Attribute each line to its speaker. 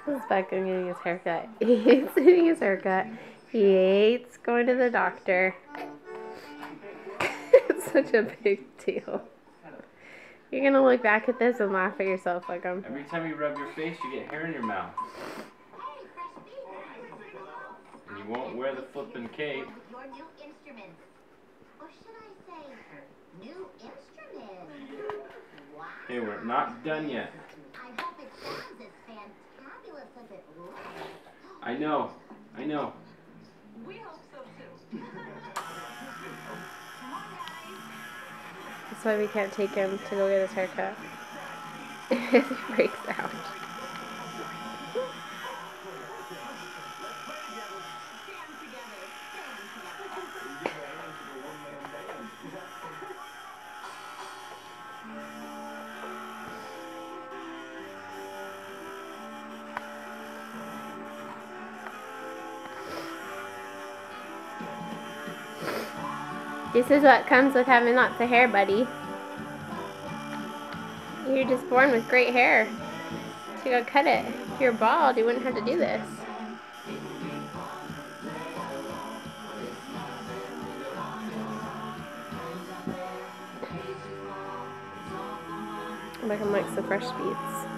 Speaker 1: This is Beckham getting his haircut. He hates getting his haircut. He hates going to the doctor. It's such a big deal. You're gonna look back at this and laugh at yourself, Beckham.
Speaker 2: Every time you rub your face, you get hair in your mouth. And you won't wear the flippin' cape.
Speaker 3: Your new instruments. Or should I say, new instruments? Wow.
Speaker 2: Hey, we're not done yet.
Speaker 3: I hope it sounds as fantabulous as it looks.
Speaker 2: I know.
Speaker 3: We hope so too.
Speaker 1: That's why we can't take him to go get his haircut. He breaks out. This is what comes with having lots of hair, buddy. You're just born with great hair. So you gotta cut it. If you're bald, you wouldn't have to do this. Beckham likes the fresh beats.